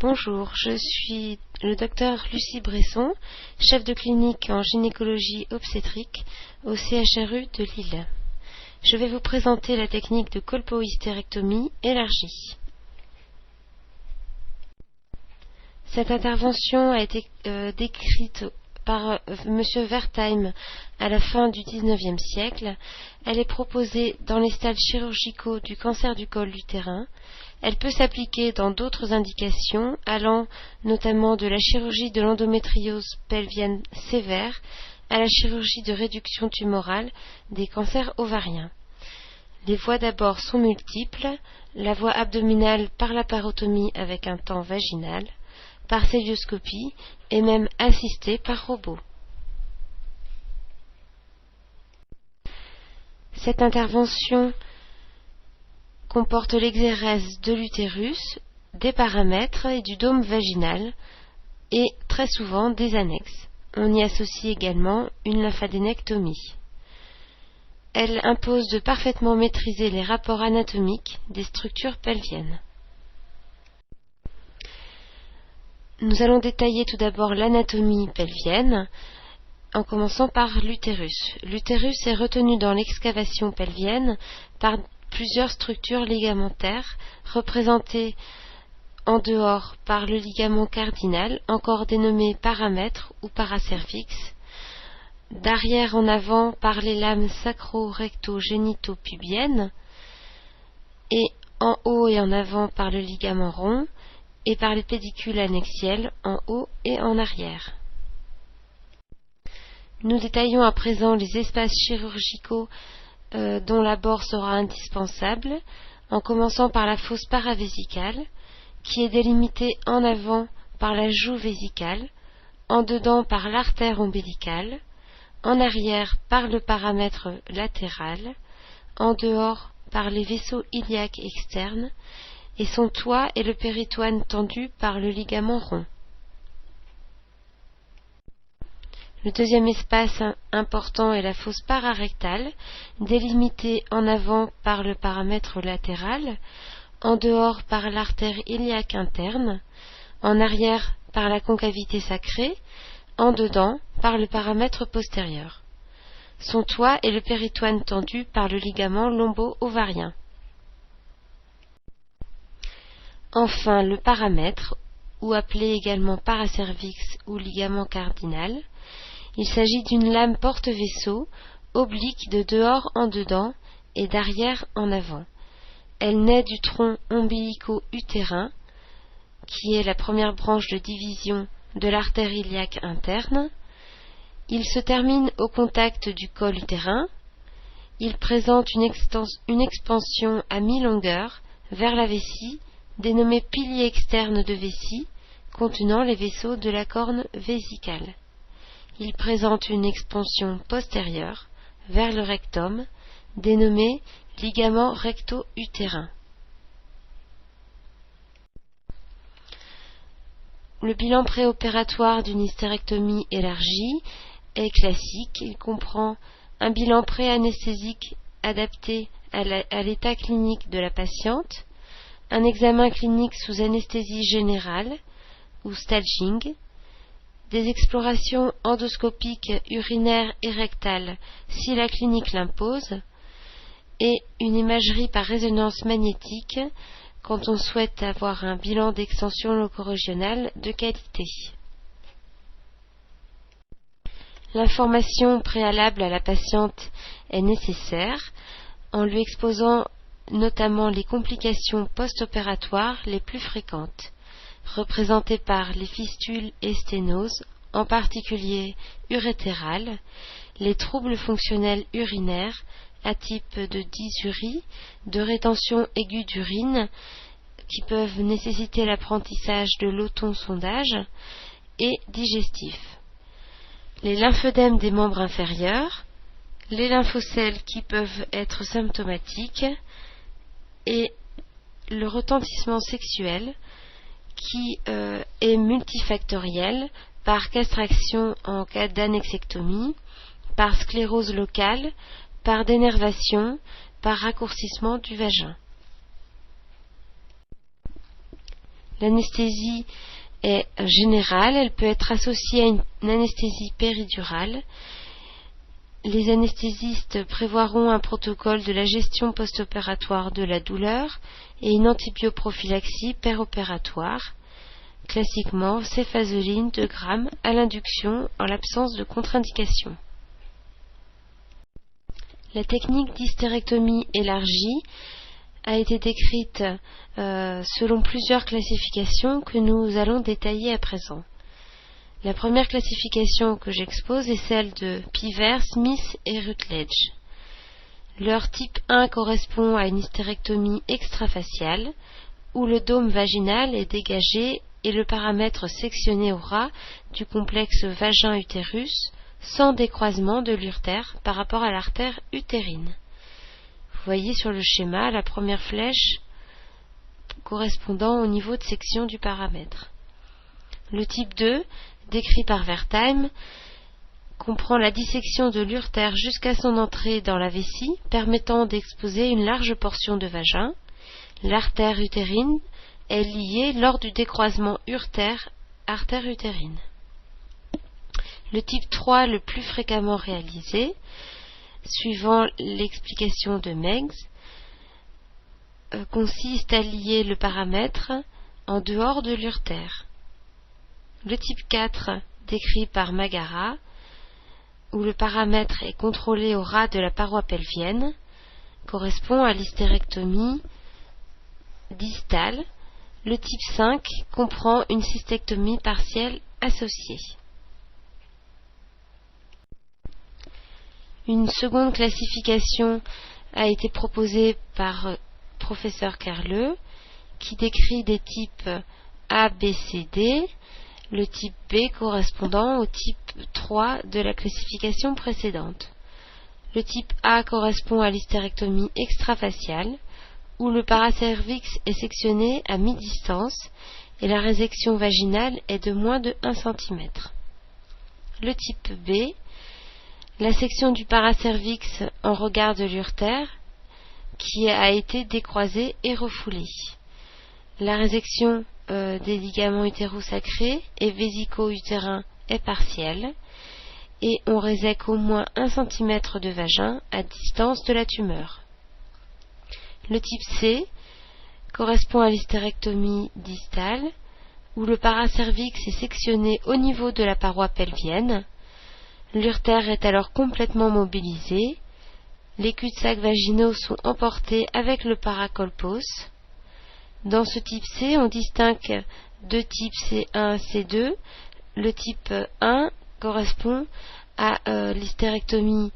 Bonjour, je suis le docteur Lucie Bresson, chef de clinique en gynécologie obstétrique au CHRU de Lille. Je vais vous présenter la technique de colpohystérectomie élargie. Cette intervention a été décrite par M. Wertheim à la fin du XIXe siècle. Elle est proposée dans les stades chirurgicaux du cancer du col utérin. Elle peut s'appliquer dans d'autres indications, allant notamment de la chirurgie de l'endométriose pelvienne sévère à la chirurgie de réduction tumorale des cancers ovariens. Les voies d'abord sont multiples, la voie abdominale par laparotomie avec un temps vaginal, par célioscopie et même assistée par robot. Cette intervention comporte l'exérèse de l'utérus, des paramètres et du dôme vaginal et très souvent des annexes. On y associe également une lymphadénectomie. Elle impose de parfaitement maîtriser les rapports anatomiques des structures pelviennes. Nous allons détailler tout d'abord l'anatomie pelvienne, en commençant par l'utérus. L'utérus est retenu dans l'excavation pelvienne par plusieurs structures ligamentaires, représentées en dehors par le ligament cardinal, encore dénommé paramètre ou paracervix, d'arrière en avant par les lames sacro-recto-génito-pubiennes, et en haut et en avant par le ligament rond, et par les pédicules annexiels en haut et en arrière. Nous détaillons à présent les espaces chirurgicaux dont l'abord sera indispensable, en commençant par la fosse paravésicale, qui est délimitée en avant par la joue vésicale, en dedans par l'artère ombilicale, en arrière par le paramètre latéral, en dehors par les vaisseaux iliaques externes, et son toit est le péritoine tendu par le ligament rond. Le deuxième espace important est la fosse pararectale, délimitée en avant par le paramètre latéral, en dehors par l'artère iliaque interne, en arrière par la concavité sacrée, en dedans par le paramètre postérieur. Son toit est le péritoine tendu par le ligament lombo-ovarien. Enfin, le paramètre, ou appelé également paracervix ou ligament cardinal. Il s'agit d'une lame porte-vaisseau, oblique de dehors en dedans et d'arrière en avant. Elle naît du tronc ombilico-utérin, qui est la première branche de division de l'artère iliaque interne. Il se termine au contact du col utérin. Il présente une expansion à mi-longueur vers la vessie, dénommée pilier externe de vessie, contenant les vaisseaux de la corne vésicale. Il présente une expansion postérieure vers le rectum, dénommé ligament recto-utérin. Le bilan préopératoire d'une hystérectomie élargie est classique. Il comprend un bilan pré-anesthésique adapté à l'état clinique de la patiente, un examen clinique sous anesthésie générale ou staging, des explorations endoscopiques urinaires et rectales si la clinique l'impose, et une imagerie par résonance magnétique quand on souhaite avoir un bilan d'extension locorégionale de qualité. L'information préalable à la patiente est nécessaire en lui exposant notamment les complications post-opératoires les plus fréquentes, représentées par les fistules et sténoses, en particulier urétérales, les troubles fonctionnels urinaires à type de dysurie, de rétention aiguë d'urine, qui peuvent nécessiter l'apprentissage de l'auton-sondage, et digestifs. Les lymphœdèmes des membres inférieurs, les lymphocèles qui peuvent être symptomatiques, et le retentissement sexuel qui est multifactoriel par castration en cas d'annexectomie, par sclérose locale, par dénervation, par raccourcissement du vagin. L'anesthésie est générale, elle peut être associée à une anesthésie péridurale. Les anesthésistes prévoiront un protocole de la gestion post-opératoire de la douleur et une antibioprophylaxie péropératoire, classiquement céphazolline 2 grammes à l'induction en l'absence de contre-indication. La technique d'hystérectomie élargie a été décrite selon plusieurs classifications que nous allons détailler à présent. La première classification que j'expose est celle de Piver, Smith et Rutledge. Leur type 1 correspond à une hystérectomie extrafaciale, où le dôme vaginal est dégagé et le paramètre sectionné au ras du complexe vagin-utérus, sans décroisement de l'urtère par rapport à l'artère utérine. Vous voyez sur le schéma la première flèche correspondant au niveau de section du paramètre. Le type 2, décrit par Wertheim, comprend la dissection de l'urtère jusqu'à son entrée dans la vessie, permettant d'exposer une large portion de vagin. L'artère utérine est liée lors du décroisement urtère-artère utérine. Le type 3, le plus fréquemment réalisé, suivant l'explication de Meigs, consiste à lier le paramètre en dehors de l'urtère. Le type 4, décrit par Magara, où le paramètre est contrôlé au ras de la paroi pelvienne, correspond à l'hystérectomie distale. Le type 5 comprend une cystectomie partielle associée. Une seconde classification a été proposée par professeur Kerle, qui décrit des types A, B, C, D, le type B correspondant au type 3 de la classification précédente. Le type A correspond à l'hystérectomie extrafaciale, où le paracervix est sectionné à mi-distance et la résection vaginale est de moins de 1 cm. Le type B, la section du paracervix en regard de l'urtère, qui a été décroisée et refoulée. La résection des ligaments utérosacrés et vésico-utérins est partielle et on résèque au moins 1 cm de vagin à distance de la tumeur. Le type C correspond à l'hystérectomie distale, où le paracervix est sectionné au niveau de la paroi pelvienne. L'urtère est alors complètement mobilisé. Les cul-de-sac vaginaux sont emportés avec le paracolpos. Dans ce type C, on distingue deux types C1 et C2. Le type 1 correspond à l'hystérectomie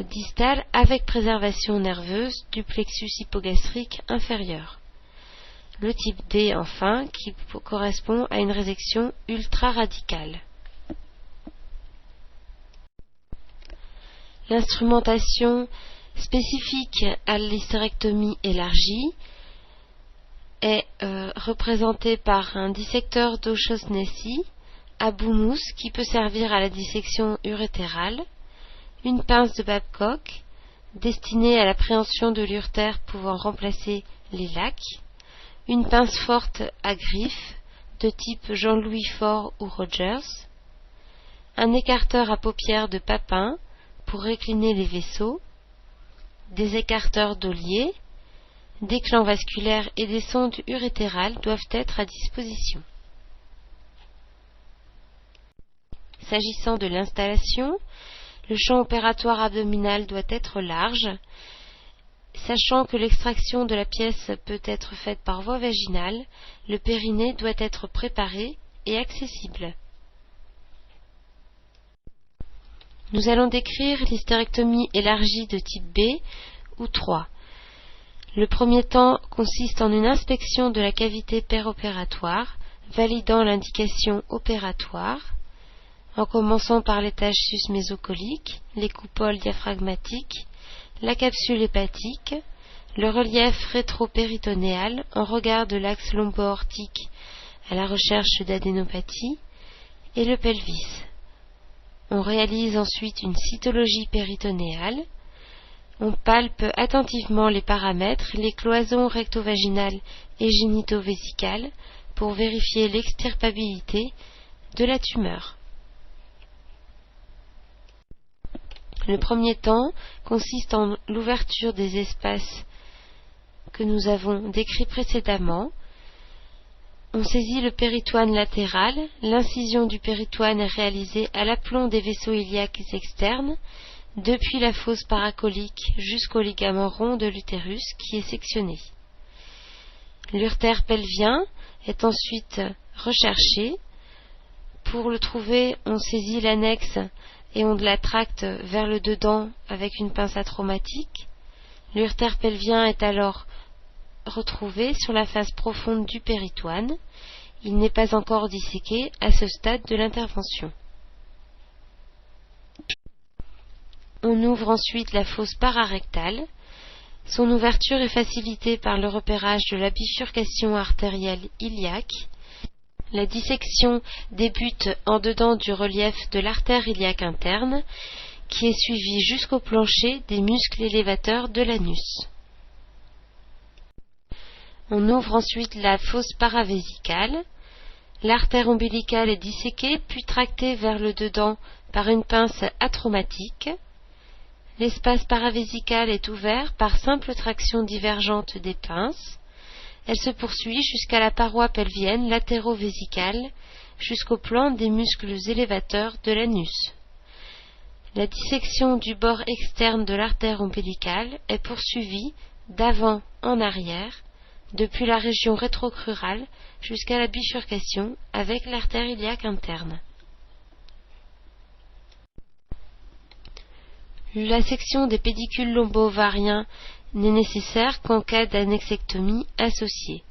distale avec préservation nerveuse du plexus hypogastrique inférieur. Le type D, enfin, qui correspond à une résection ultra-radicale. L'instrumentation spécifique à l'hystérectomie élargie est représentée par un dissecteur d'O'Shaughnessy à bout mousse qui peut servir à la dissection urétérale, une pince de Babcock destinée à l'appréhension de l'urtère pouvant remplacer les lacs, une pince forte à griffe de type Jean-Louis Faure ou Rogers, un écarteur à paupières de Papin pour récliner les vaisseaux, des écarteurs d'Ollier, des clans vasculaires et des sondes urétérales doivent être à disposition. S'agissant de l'installation, le champ opératoire abdominal doit être large, sachant que l'extraction de la pièce peut être faite par voie vaginale, le périnée doit être préparé et accessible. Nous allons décrire l'hystérectomie élargie de type B ou 3. Le premier temps consiste en une inspection de la cavité péropératoire, validant l'indication opératoire, en commençant par l'étage sus-mésocolique, les coupoles diaphragmatiques, la capsule hépatique, le relief rétro-péritonéal en regard de l'axe lombo-aortique à la recherche d'adénopathie, et le pelvis. On réalise ensuite une cytologie péritonéale. On palpe attentivement les paramètres, les cloisons recto-vaginales et génito-vésicales pour vérifier l'extirpabilité de la tumeur. Le premier temps consiste en l'ouverture des espaces que nous avons décrits précédemment. On saisit le péritoine latéral. L'incision du péritoine est réalisée à l'aplomb des vaisseaux iliaques externes, depuis la fosse paracolique jusqu'au ligament rond de l'utérus qui est sectionné. L'urtère pelvien est ensuite recherché. Pour le trouver, on saisit l'annexe et on la tracte vers le dedans avec une pince atraumatique. L'urtère pelvien est alors retrouvé sur la face profonde du péritoine. Il n'est pas encore disséqué à ce stade de l'intervention. On ouvre ensuite la fosse pararectale. Son ouverture est facilitée par le repérage de la bifurcation artérielle iliaque. La dissection débute en dedans du relief de l'artère iliaque interne, qui est suivie jusqu'au plancher des muscles élévateurs de l'anus. On ouvre ensuite la fosse paravésicale. L'artère ombilicale est disséquée puis tractée vers le dedans par une pince atraumatique. L'espace paravésical est ouvert par simple traction divergente des pinces. Elle se poursuit jusqu'à la paroi pelvienne latéro-vésicale, jusqu'au plan des muscles élévateurs de l'anus. La dissection du bord externe de l'artère ombilicale est poursuivie d'avant en arrière, depuis la région rétrocrurale jusqu'à la bifurcation avec l'artère iliaque interne. La section des pédicules lombo-ovariens n'est nécessaire qu'en cas d'annexectomie associée.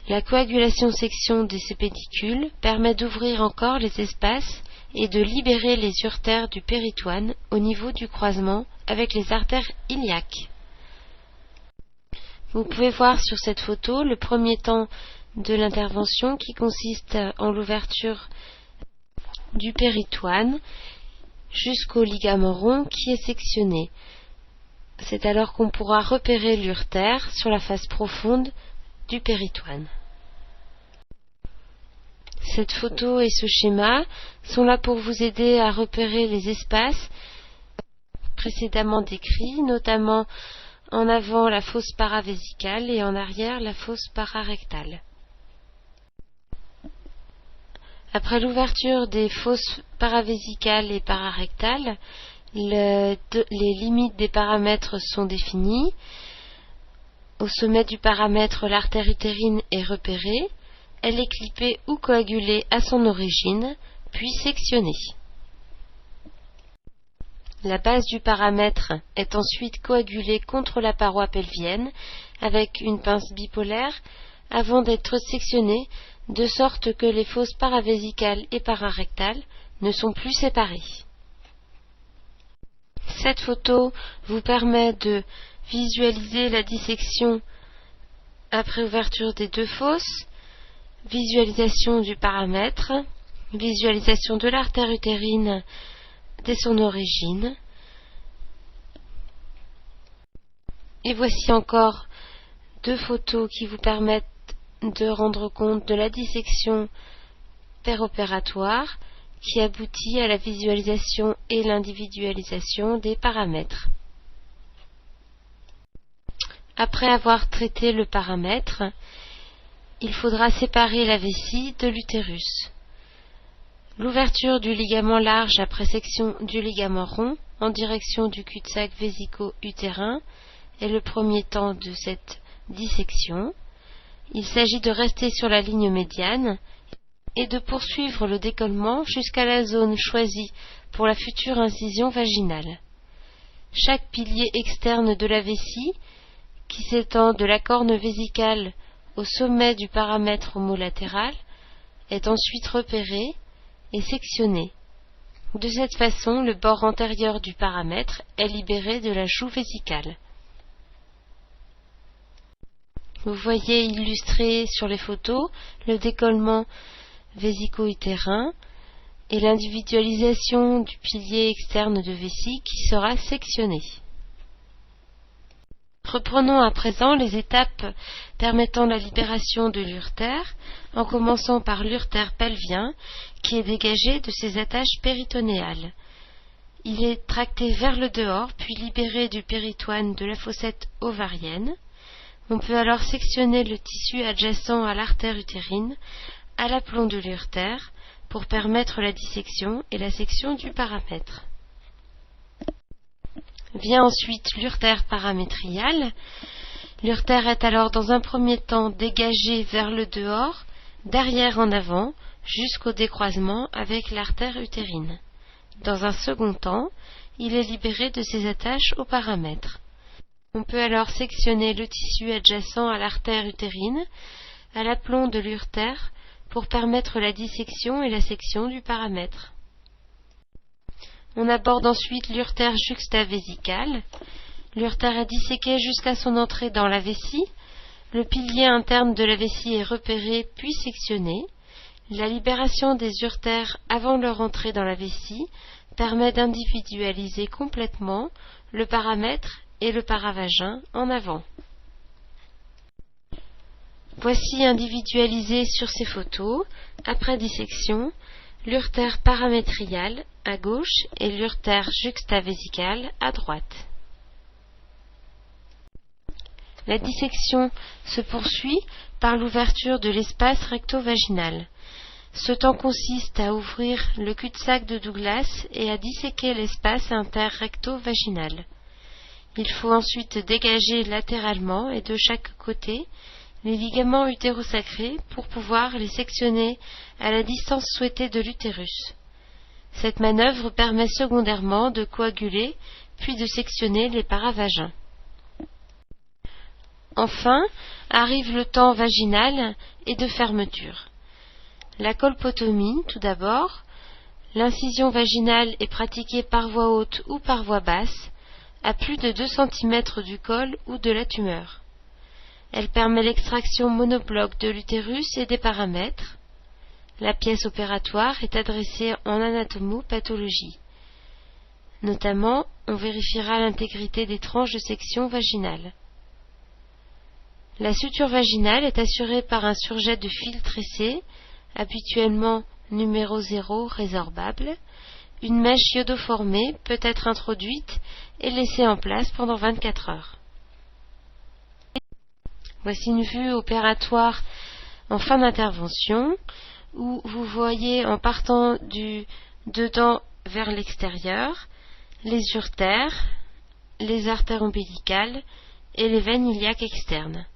La coagulation-section de ces pédicules permet d'ouvrir encore les espaces et de libérer les urtères du péritoine au niveau du croisement avec les artères iliaques. Vous pouvez voir sur cette photo le premier temps de l'intervention qui consiste en l'ouverture du péritoine jusqu'au ligament rond qui est sectionné. C'est alors qu'on pourra repérer l'urtère sur la face profonde du péritoine. Cette photo et ce schéma sont là pour vous aider à repérer les espaces précédemment décrits, notamment en avant la fosse paravésicale et en arrière la fosse pararectale. Après l'ouverture des fosses paravésicales et pararectales, les limites des paramètres sont définies. Au sommet du paramètre, l'artère utérine est repérée. Elle est clippée ou coagulée à son origine, puis sectionnée. La base du paramètre est ensuite coagulée contre la paroi pelvienne avec une pince bipolaire avant d'être sectionnée de sorte que les fosses paravésicales et pararectales ne sont plus séparées. Cette photo vous permet de visualiser la dissection après ouverture des deux fosses, visualisation du paramètre, visualisation de l'artère utérine dès son origine. Et voici encore deux photos qui vous permettent de rendre compte de la dissection péropératoire qui aboutit à la visualisation et l'individualisation des paramètres. Après avoir traité le paramètre, il faudra séparer la vessie de l'utérus. L'ouverture du ligament large après section du ligament rond en direction du cul-de-sac vésico-utérin est le premier temps de cette dissection. Il s'agit de rester sur la ligne médiane et de poursuivre le décollement jusqu'à la zone choisie pour la future incision vaginale. Chaque pilier externe de la vessie, qui s'étend de la corne vésicale au sommet du paramètre homolatéral, est ensuite repéré et sectionné. De cette façon, le bord antérieur du paramètre est libéré de la joue vésicale. Vous voyez illustré sur les photos le décollement vésico-utérin et l'individualisation du pilier externe de vessie qui sera sectionné. Reprenons à présent les étapes permettant la libération de l'urtère, en commençant par l'urtère pelvien, qui est dégagé de ses attaches péritonéales. Il est tracté vers le dehors, puis libéré du péritoine de la fossette ovarienne. On peut alors sectionner le tissu adjacent à l'artère utérine, à l'aplomb de l'urtère, pour permettre la dissection et la section du paramètre. Vient ensuite l'urtère paramétriale. L'urtère est alors dans un premier temps dégagé vers le dehors, d'arrière en avant, jusqu'au décroisement avec l'artère utérine. Dans un second temps, il est libéré de ses attaches au paramètre. On peut alors sectionner le tissu adjacent à l'artère utérine, à l'aplomb de l'urtère, pour permettre la dissection et la section du paramètre. On aborde ensuite l'urtère juxtavésicale. L'urtère est disséquée jusqu'à son entrée dans la vessie. Le pilier interne de la vessie est repéré puis sectionné. La libération des urtères avant leur entrée dans la vessie permet d'individualiser complètement le paramètre et le paravagin en avant. Voici individualisé sur ces photos, après dissection, l'urtère paramétriale à gauche et l'urtère juxtavésicale à droite. La dissection se poursuit par l'ouverture de l'espace recto-vaginal. Ce temps consiste à ouvrir le cul-de-sac de Douglas et à disséquer l'espace interrecto-vaginal. Il faut ensuite dégager latéralement et de chaque côté les ligaments utérosacrés pour pouvoir les sectionner à la distance souhaitée de l'utérus. Cette manœuvre permet secondairement de coaguler puis de sectionner les paravagins. Enfin, arrive le temps vaginal et de fermeture. La colpotomie, tout d'abord. L'incision vaginale est pratiquée par voie haute ou par voie basse, à plus de 2 cm du col ou de la tumeur. Elle permet l'extraction monobloc de l'utérus et des paramètres. La pièce opératoire est adressée en anatomopathologie. Notamment, on vérifiera l'intégrité des tranches de section vaginale. La suture vaginale est assurée par un surjet de fil tressé, habituellement numéro 0 résorbable. Une mèche iodoformée peut être introduite et laissée en place pendant 24 heures. Voici une vue opératoire en fin d'intervention où vous voyez, en partant du dedans vers l'extérieur, les urtères, les artères ombilicales et les veines iliaques externes.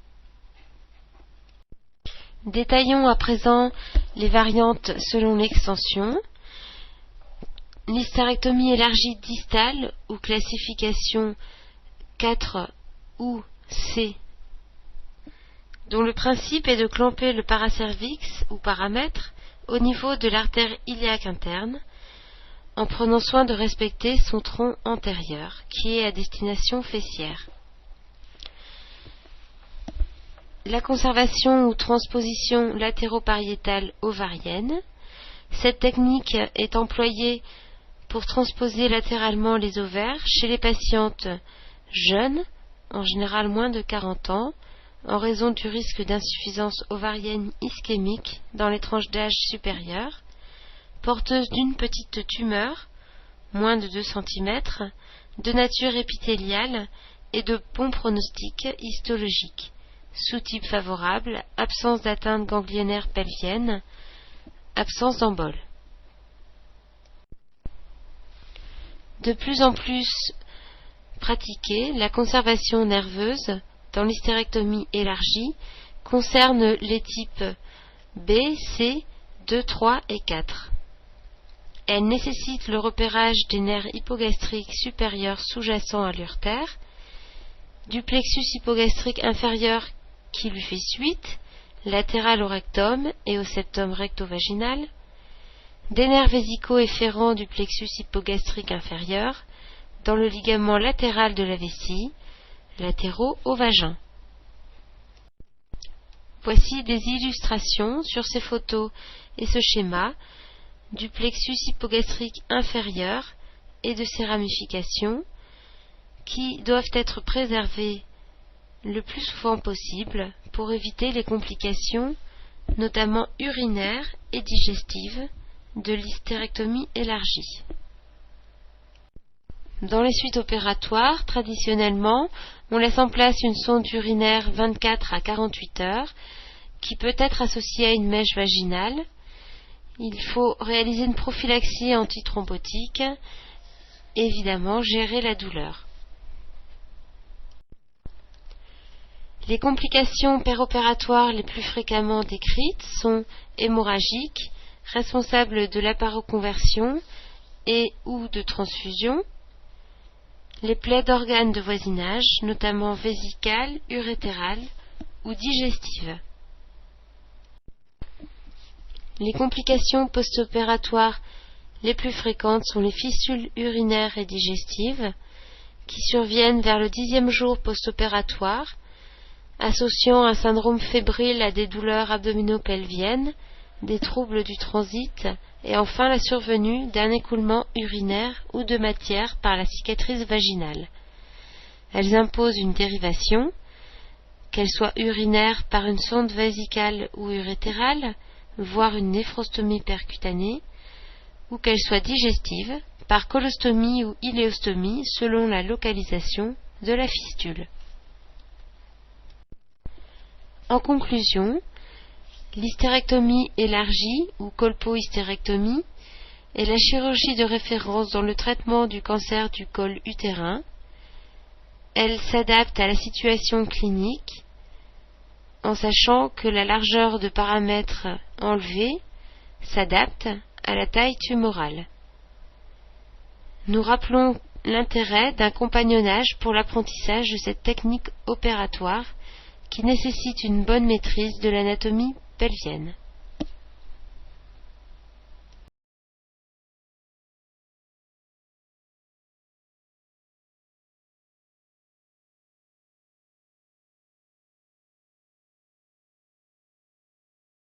Détaillons à présent les variantes selon l'extension. L'hystérectomie élargie distale ou classification 4 ou C, dont le principe est de clamper le paracervix ou paramètre au niveau de l'artère iliaque interne, en prenant soin de respecter son tronc antérieur, qui est à destination fessière. La conservation ou transposition latéropariétale ovarienne. Cette technique est employée pour transposer latéralement les ovaires chez les patientes jeunes, en général moins de 40 ans, en raison du risque d'insuffisance ovarienne ischémique dans les tranches d'âge supérieures, porteuses d'une petite tumeur, moins de 2 cm, de nature épithéliale et de bon pronostic histologique. Sous-type favorable, absence d'atteinte ganglionnaire pelvienne, absence d'embole. De plus en plus pratiquée, la conservation nerveuse dans l'hystérectomie élargie concerne les types B, C, 2, 3 et 4. Elle nécessite le repérage des nerfs hypogastriques supérieurs sous-jacents à l'urtère, du plexus hypogastrique inférieur qui lui fait suite, latéral au rectum et au septum recto-vaginal, des nerfs vésicaux efférents du plexus hypogastrique inférieur, dans le ligament latéral de la vessie, latéraux au vagin. Voici des illustrations sur ces photos et ce schéma du plexus hypogastrique inférieur et de ses ramifications qui doivent être préservées le plus souvent possible pour éviter les complications, notamment urinaires et digestives, de l'hystérectomie élargie. Dans les suites opératoires, traditionnellement, on laisse en place une sonde urinaire 24 à 48 heures qui peut être associée à une mèche vaginale. Il faut réaliser une prophylaxie antithrombotique et évidemment gérer la douleur. Les complications péropératoires les plus fréquemment décrites sont hémorragiques, responsables de laparoconversion et ou de transfusion, les plaies d'organes de voisinage, notamment vésicales, urétérales ou digestives. Les complications post-opératoires les plus fréquentes sont les fistules urinaires et digestives, qui surviennent vers le 10e jour post-opératoire, associant un syndrome fébrile à des douleurs abdominopelviennes, des troubles du transit et enfin la survenue d'un écoulement urinaire ou de matière par la cicatrice vaginale. Elles imposent une dérivation, qu'elle soit urinaire par une sonde vésicale ou urétérale, voire une néphrostomie percutanée, ou qu'elle soit digestive par colostomie ou iléostomie selon la localisation de la fistule. En conclusion, l'hystérectomie élargie ou colpohystérectomie est la chirurgie de référence dans le traitement du cancer du col utérin. Elle s'adapte à la situation clinique en sachant que la largeur de paramètres enlevée s'adapte à la taille tumorale. Nous rappelons l'intérêt d'un compagnonnage pour l'apprentissage de cette technique opératoire qui nécessite une bonne maîtrise de l'anatomie pelvienne.